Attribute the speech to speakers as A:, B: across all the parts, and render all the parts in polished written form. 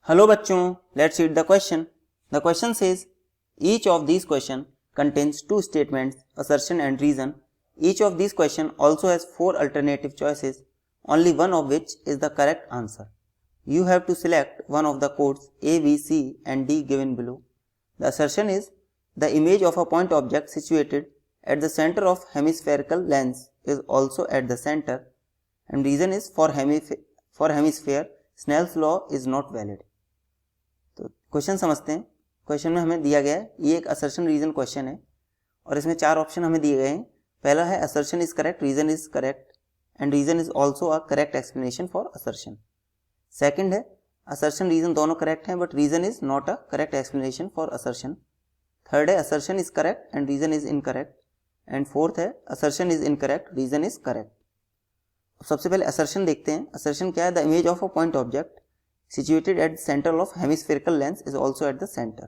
A: Hello bachchon, let's read the question. The question says, each of these question contains two statements, assertion and reason. Each of these question also has four alternative choices, only one of which is the correct answer. You have to select one of the codes A, B, C and D given below. The assertion is, the image of a point object situated at the center of hemispherical lens is also at the center, and reason is, for hemisphere Snell's law is not valid. तो question समझते हैं। Question में हमें दिया गया है, ये एक असर्शन रीजन क्वेश्चन है और इसमें चार ऑप्शन हमें दिए गए हैं। पहला है assertion is correct, reason is correct and reason is also a correct explanation for assertion. Second है असर्शन रीजन दोनों करेक्ट हैं but reason is not a correct explanation for assertion. Third है assertion is correct and reason is incorrect and fourth है assertion is incorrect, reason is correct. सबसे पहले assertion देखते हैं। Assertion क्या है? The image of a point object situated at the center of hemispherical lens is also at the center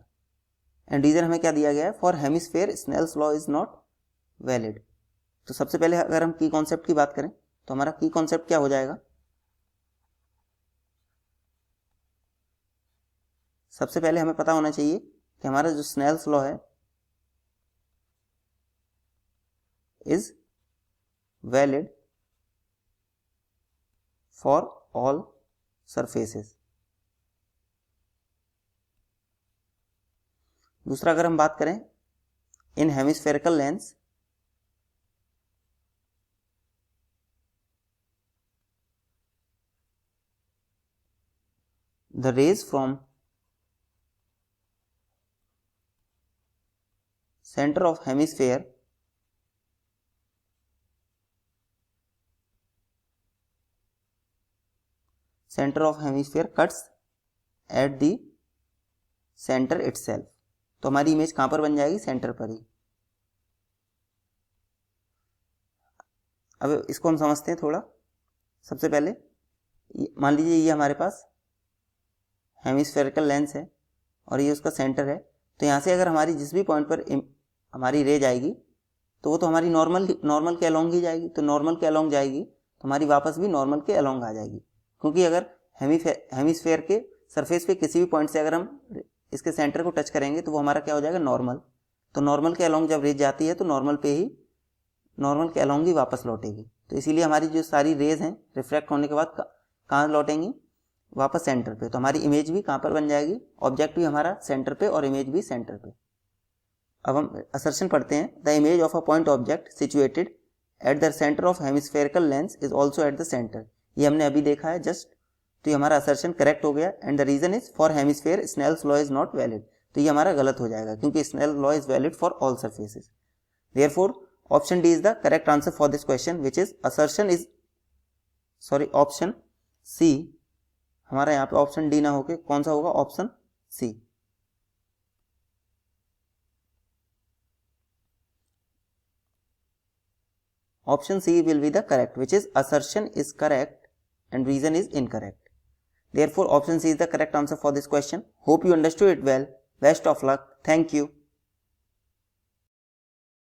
A: and reason हमें क्या दिया गया है? for hemisphere Snell's law is not valid। तो सबसे पहले अगर हम की कॉन्सेप्ट की बात करें तो हमारा की कॉन्सेप्ट क्या हो जाएगा? सबसे पहले हमें पता होना चाहिए कि हमारा जो Snell's law है is valid for all surfaces। दूसरा अगर हम बात करें इन hemispherical lens, the rays from centre of hemisphere cuts at the centre itself. तो हमारी इमेज कहां पर बन जाएगी? सेंटर पर ही। अब इसको हम समझते हैं थोड़ा। सबसे पहले मान लीजिए ये हमारे पास हेमिस्फेरिकल लेंस है और ये उसका सेंटर है। तो यहाँ से अगर हमारी जिस भी पॉइंट पर हमारी रेज आएगी तो वो तो हमारी नॉर्मल के अलोंग ही जाएगी। तो नॉर्मल के अलोंग जाएगी तो हमारी वापस भी नॉर्मल के अलोंग आ जाएगी, क्योंकि अगर हेमिस्फेयर के सरफेस पे किसी भी पॉइंट से अगर हम इसके सेंटर को टच करेंगे तो वो हमारा क्या हो जाएगा? नॉर्मल। तो नॉर्मल के अलोंग जब रेज जाती है तो नॉर्मल के अलोंग ही वापस लौटेगी। तो इसीलिए हमारी जो सारी रेज हैं रिफ्लेक्ट होने के बाद कहाँ लौटेंगी? वापस सेंटर पे। तो हमारी इमेज भी कहाँ पर बन जाएगी? ऑब्जेक्ट भी हमारा सेंटर पे और इमेज भी सेंटर पे। अब हम असर्शन पढ़ते हैं। The image of a point object situated at the centre of hemispherical lens is also eight the centre. ये हमने अभी देखा है जस्ट। तो ये हमारा असर्शन करेक्ट हो गया and the reason is for hemisphere Snell's law is not valid. तो ये हमारा गलत हो जाएगा क्योंकि Snell's law is valid for all surfaces. Therefore option D is the correct answer for this question which is option C. हमारा यहाँ पे ऑप्शन डी ना होके कौन सा होगा? Option C. Option C will be the correct which is assertion is correct and reason is incorrect। Therefore, option C is the correct answer for this question. Hope you understood it well. Best of luck. Thank you.